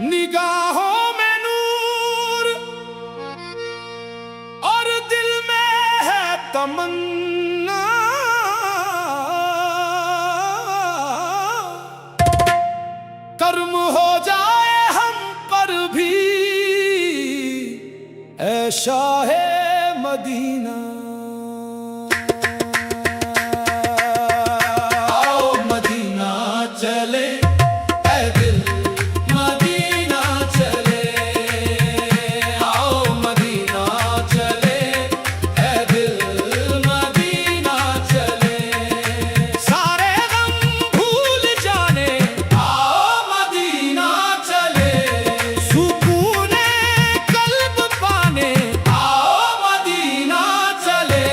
निगाहों में नूर और दिल में है तमन्ना, कर्म हो जाए हम पर भी ऐ शाहे मदीना। आओ मदीना चले ऐ दिल, मदीना चले। आओ मदीना चले ऐ दिल, मदीना चले। सारे गम भूल जाने आओ मदीना चले। सुकूने कल्ब पाने आओ मदीना चले।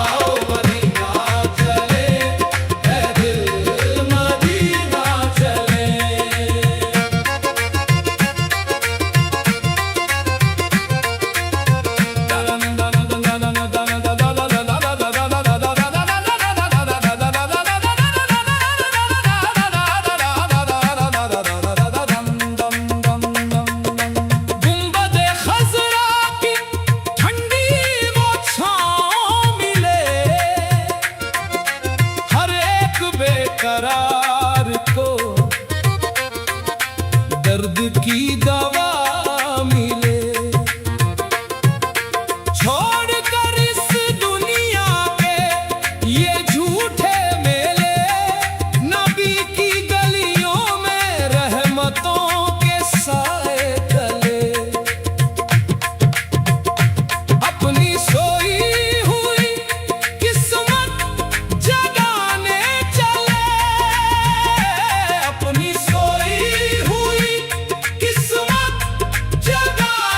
आओ मदीना चले ऐ दिल, मदीना चले। गुंबदे खज़रा की ठंडी वो छाँव मिले, हर एक बेकरार को दर्द की दवा मिले। छोड़कर इस दुनिया के ये झूठे मेले, नबी की गलियों में रहमतों के साए तले। अपनी सोई हुई किस्मत जगाने चले। अपनी सोई हुई किस्मत जगाने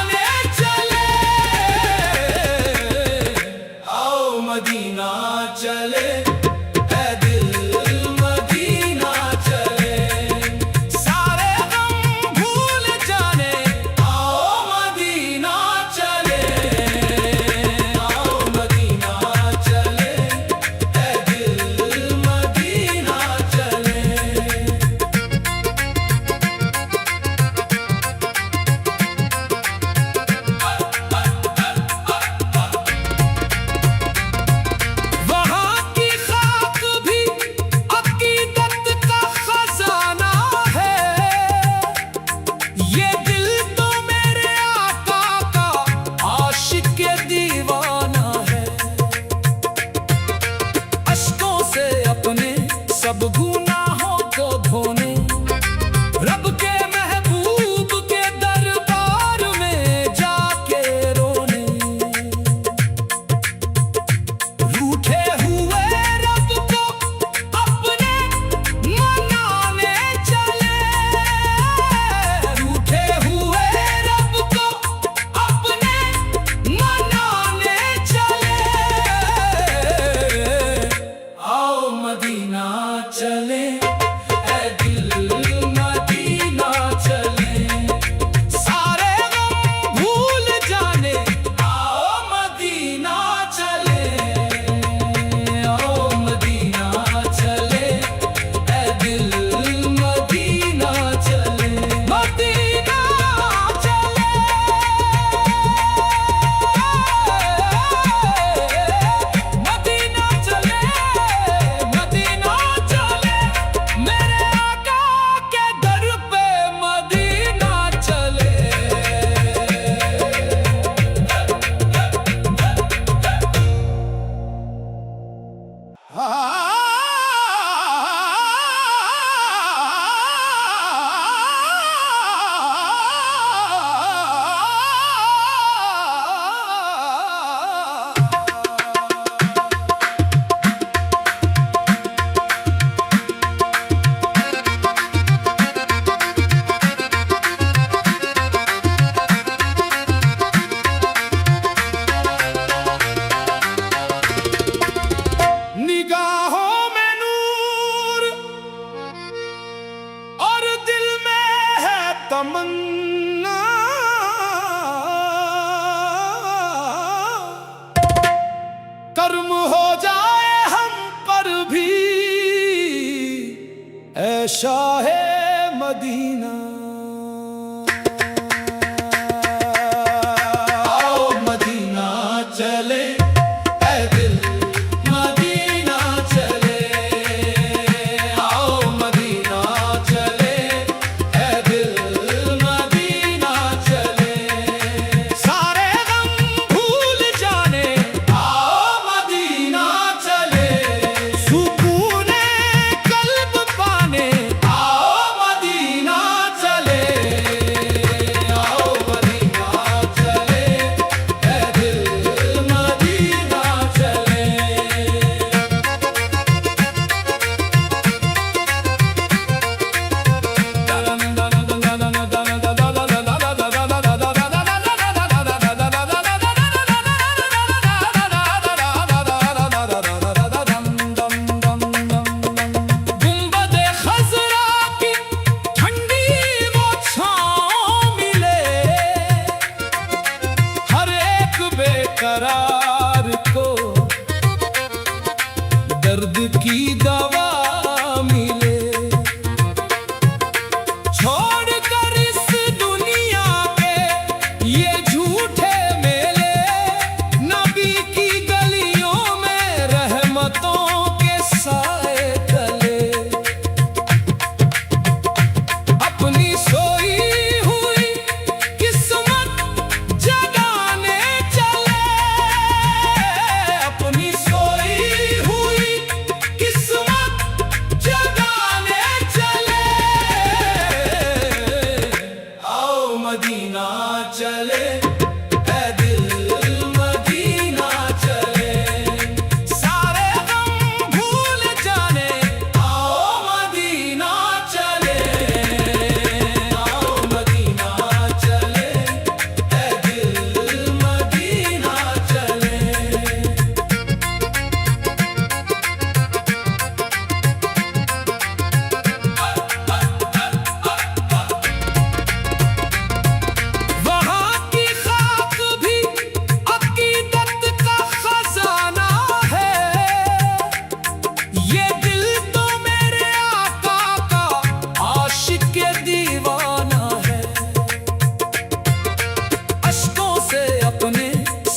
की दवा मिले। छोड़कर इस दुनिया के ये झूठे मेले, नबी की गलियों में रहमतों के साए तले। अपनी सोई हुई किस्मत जगाने चले, अपनी सोई हुई किस्मत जगाने चले। आओ मदीना चले, ऐ दिल मदीना चले, सारे गम भूल जाने। आओ मदीना चले, आओ मदीना चले, ऐ दिल मदीना चले। वहाँ की खाक भी अकीदत का खजाना है, ये दिल तो मेरे आका का आशिक दीवाना है। अश्कों से अपने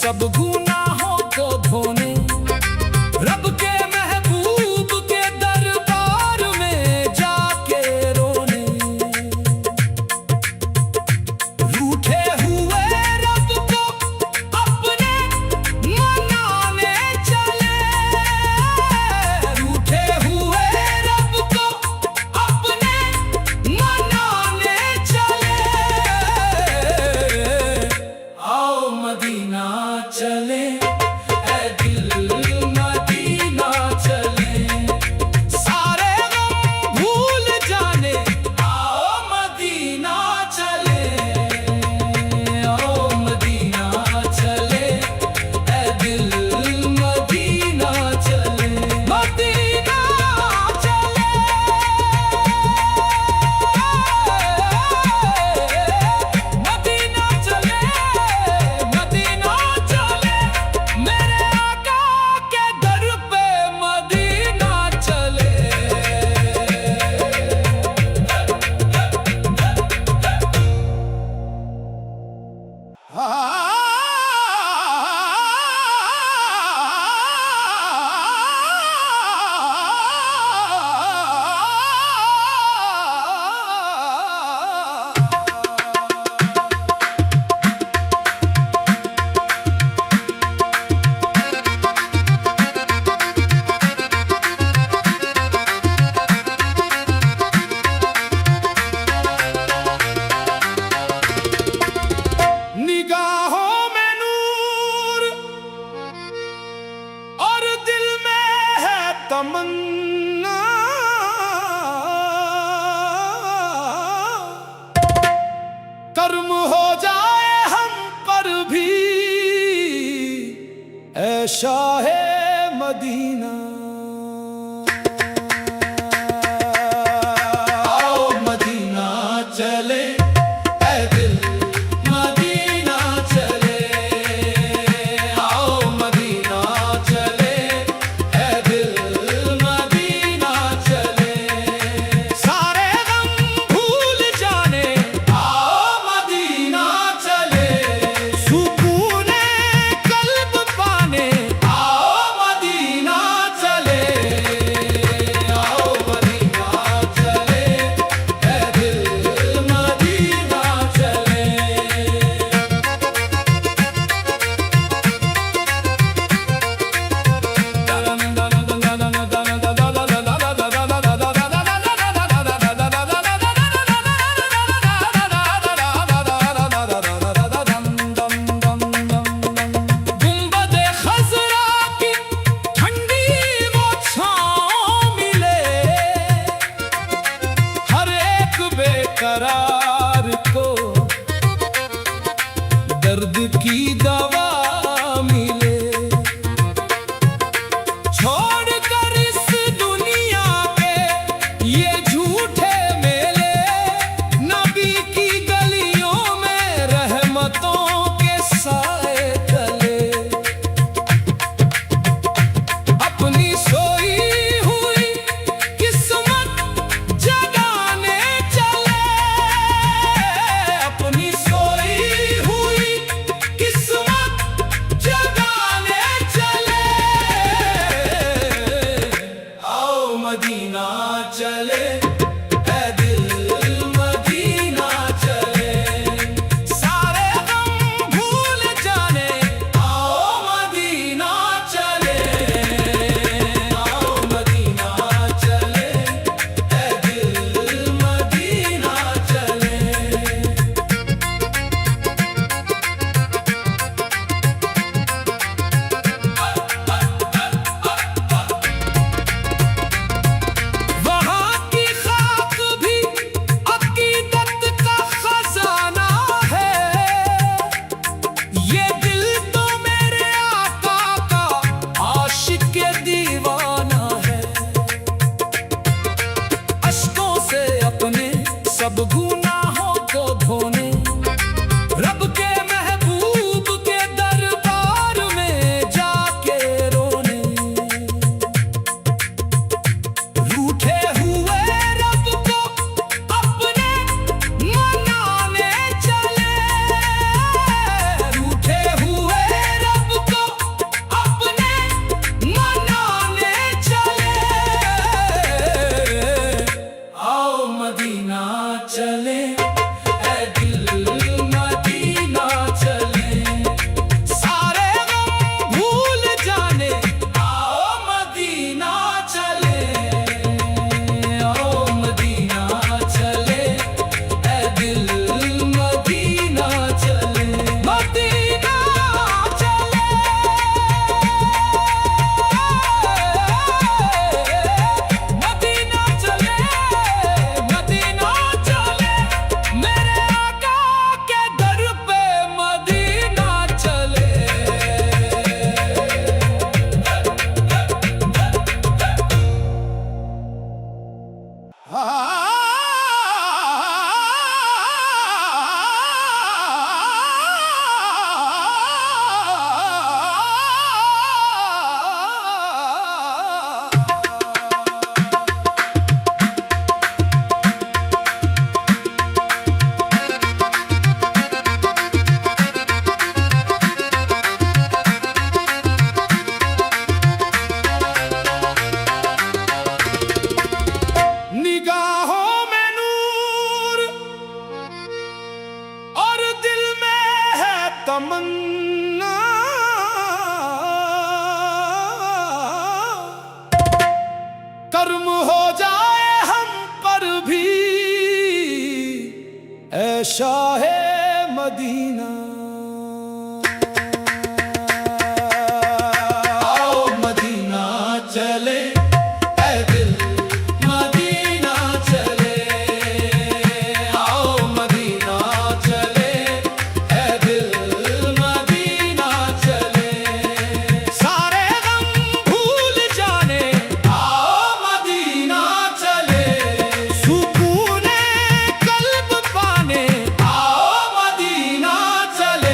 सब गुनाहों को धोने, रब के महबूब के दरबार में जाके रोने। रूठे हुए रब को अपने मनाने चले, रूठे हुए रब को अपने मनाने चले। आओ मदीना चले, ऐ दिल मदीना चले, सारे गम भूल जाने। आओ मदीना चले, आओ मदीना चले, ऐ दिल मदीना चले, मदीना चले, मदीना चले, मदीना चले, मेरे आका के दर पे मदीना चले। निगाहों में नूर और दिल में है तमन्ना, कर्म हो जाए हम पर भी ऐ शाहे मदीना। आओ मदीना चले, ऐ दिल मदीना चले, आओ मदीना चले, ऐ दिल मदीना चले, सारे गम भूल जाने। आओ मदीना चले, सुकूने कल्ब पाने। आओ मदीना चले, आओ मदीना चले, ऐ दिल मदीना चले। गुंबदे खज़रा की ठंडी वो छाँव मिले, हर एक बेकरार को दर्द की दवा मिले। छोड़कर इस दुनिया के ये झूठे मेले, नबी की गलियों में रहमतों के साए तले। अपनी सोई हुई दिल मदीना चले, मदीना चले, मदीना चले, मदीना चले, मेरे आका के दर पे मदीना चले। निगाहों में नूर और दिल में है तमन्ना, कर्म हो जाए हम पर भी ऐ शाहे मदीना। आओ मदीना चले, ऐ दिल मदीना चले, आओ मदीना चले, ऐ दिल मदीना चले, सारे गम भूल जाने आओ मदीना चले, सुकून कल्ब पाने आओ मदीना चले।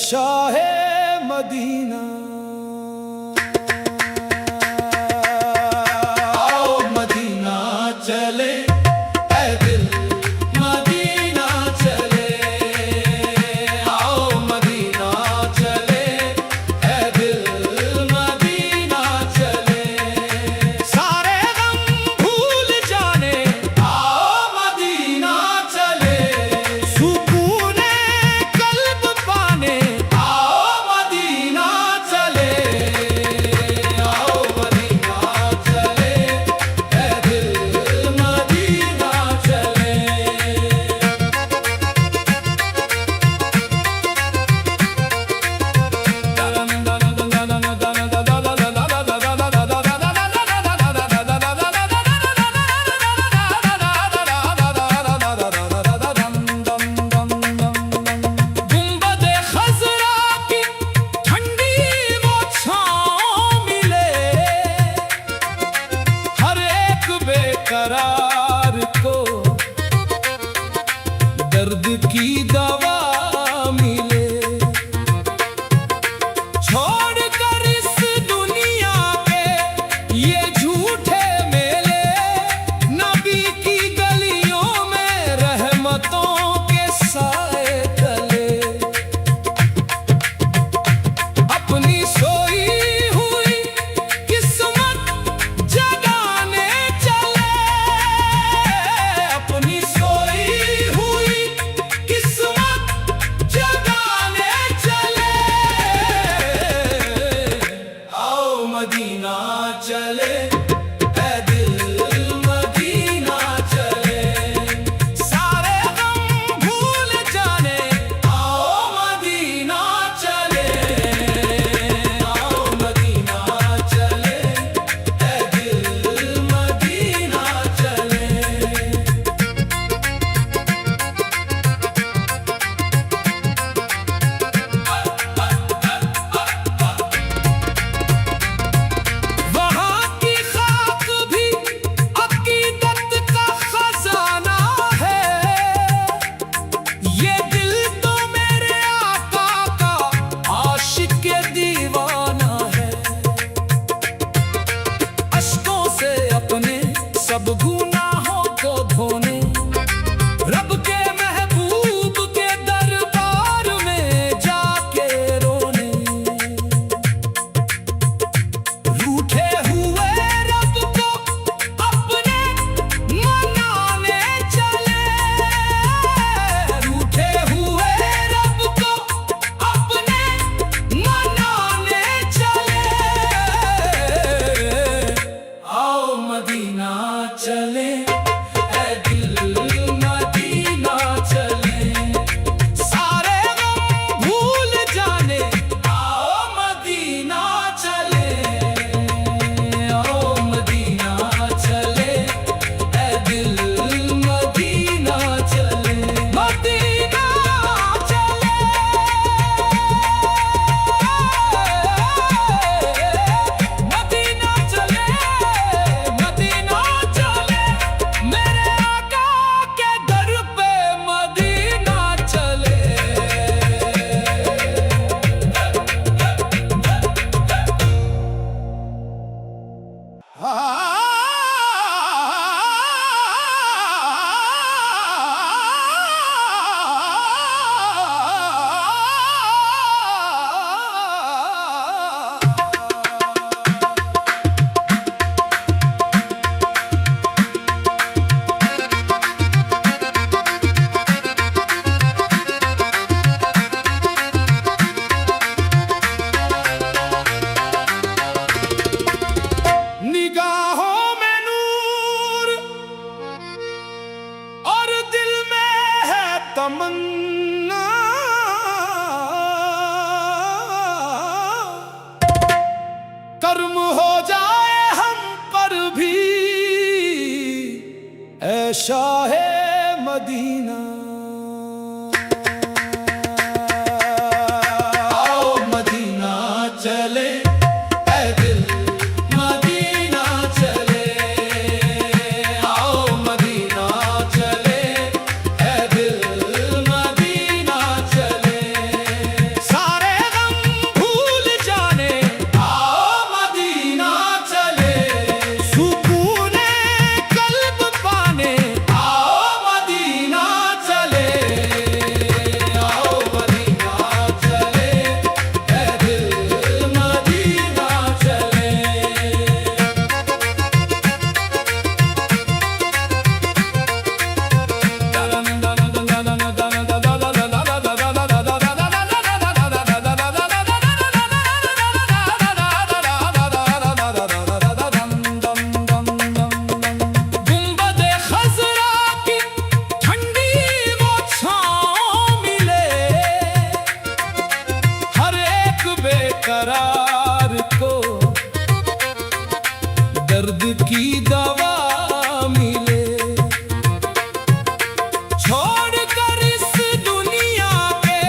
शाहे मदीना। आओ मदीना चले ऐ दिल मदीना चले, आओ मदीना चले ऐ दिल मदीना चले, सारे गम भूल जाने आओ मदीना चले, सुकूने कल्ब पाने आओ मदीना चले, आओ मदीना चले ऐ दिल मदीना चले। गुंबदे खज़रा की ठंडी वो छाँव मिले, हर एक बेकरार को दर्द की दवा मिले। छोड़कर इस दुनिया के ये झूठे मेले, नबी की गलियों में रहमतों के साए तले, अपनी सोई हुई किस्मत जगाने चले, अपनी सोई हुई किस्मत जगाने चले। आओ मदीना चले ऐ दिल मदीना चले, सारे गम भूल जाने आओ मदीना चले, आओ मदीना चले ऐ दिल मदीना चले। वहाँ की खाक भी अकीदत का खजाना है, ये दिल तो मेरे आका का आशिक दीवाना है। अश्कों से अपने सब गुनाहों को धोने, रब के महबूब के दरबार में जाके रोने, रूठे हुए रब को अपने मनाने चले, रूठे हुए रब को अपने मनाने चले। आओ मदीना चले ऐ दिल मदीना चले, सारे गम भूल जाने आओ मदीना चले, आओ मदीना चले ऐ दिल मदीना चले। मदीना चले, मदीना चले, मदीना चले, मेरे आका के दर पे मदीना चले। निगाहों में नूर और दिल में है तमन्ना, कर्म हो जाए हम पर भी ऐ शाहे मदीना। आओ मदीना चले ऐ दिल मदीना चले, आओ मदीना चले ऐ दिल मदीना चले, सारे दर्द की दवा मिले। छोड़कर इस दुनिया के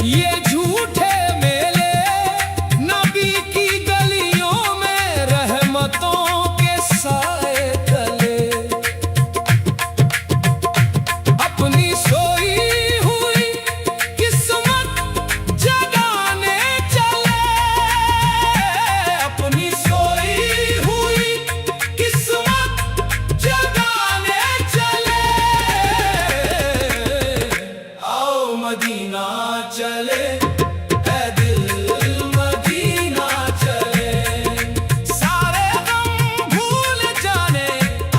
ये झूठे मेले, नबी की गलियों में रहमतों के साए तले, अपनी सोई हुई किस्मत जगाने चले, अपनी सोई हुई किस्मत जगाने चले। आओ मदीना चले, ऐ दिल मदीना चले, सारे गम भूल जाने।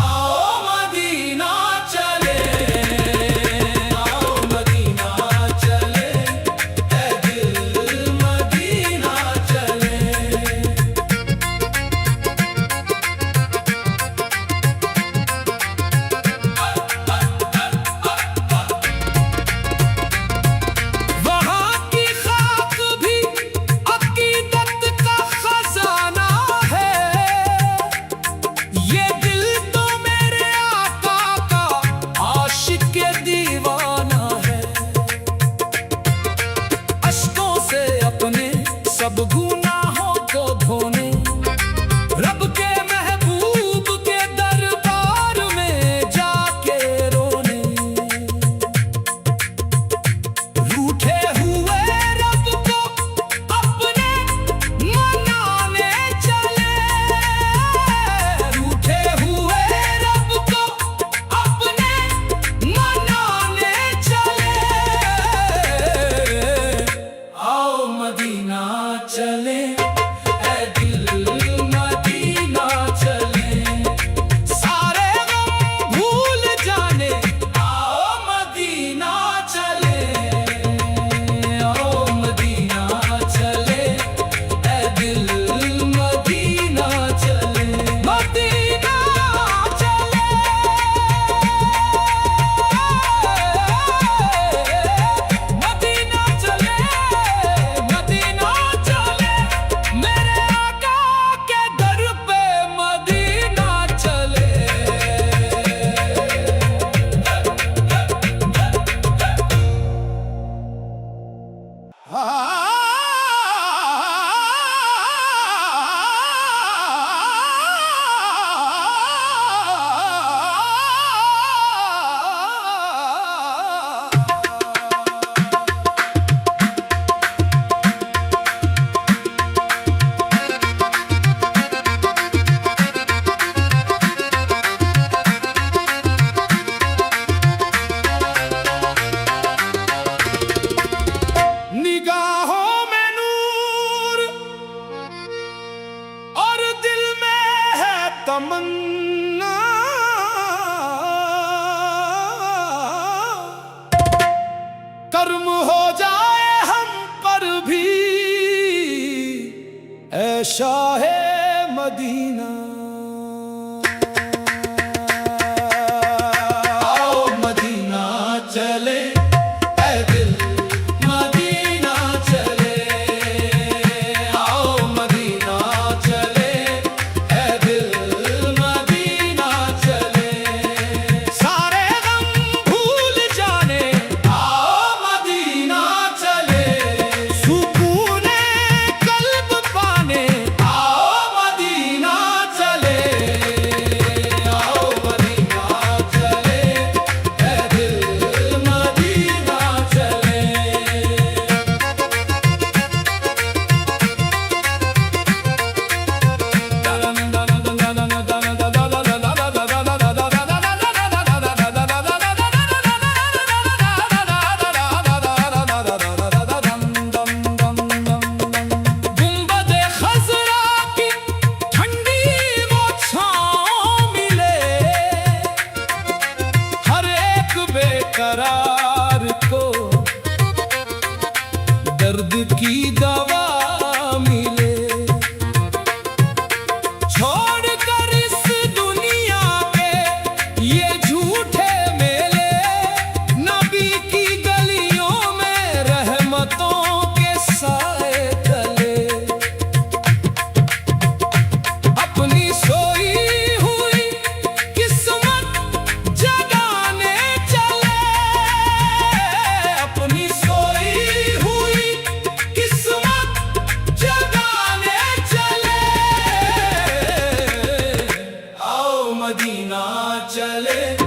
आओ मदीना चले, आओ मदीना चले, ऐ दिल मदीना चले। वहाँ की खाक भी अकीदत का खजाना है, ये दिल तो मेरे आका का आशिक दीवाना है। अश्कों से अपने सब गुनाहों को धोने, रब के महबूब के दरबार में जाके रोने, रूठे हुए रब को अपने मनाने चले, रूठे हुए रब को अपने मनाने चले। आओ मदीना चले, ऐ दिल मदीना चले, सारे गम भूल जाने। आओ मदीना चले, आओ मदीना चले, ऐ दिल मदीना चले, मदीना चले, मदीना चले, मदीना चले, मेरे आका के दर पे मदीना चले। निगाहों में नूर और दिल में है तमन्ना, कर्म हो जाए हम पर भी ऐ शाहे मदीना। आओ मदीना चले, ऐ दिल मदीना चले, आओ मदीना चले, ऐ दिल मदीना चले, सारे गम भूल जाने। आओ मदीना चले, सुकूने कल्ब पाने। आओ मदीना चले, आओ मदीना चले, ऐ दिल मदीना चले। गुंबदे खज़रा की ठंडी वो छाँव मिले, हर एक बेकरार को दर्द की दवा मिले। छोड़कर इस दुनिया के ये झूठे मेले, नबी की गलियों में रहमतों के साए तले, अपनी सोई मदीना चले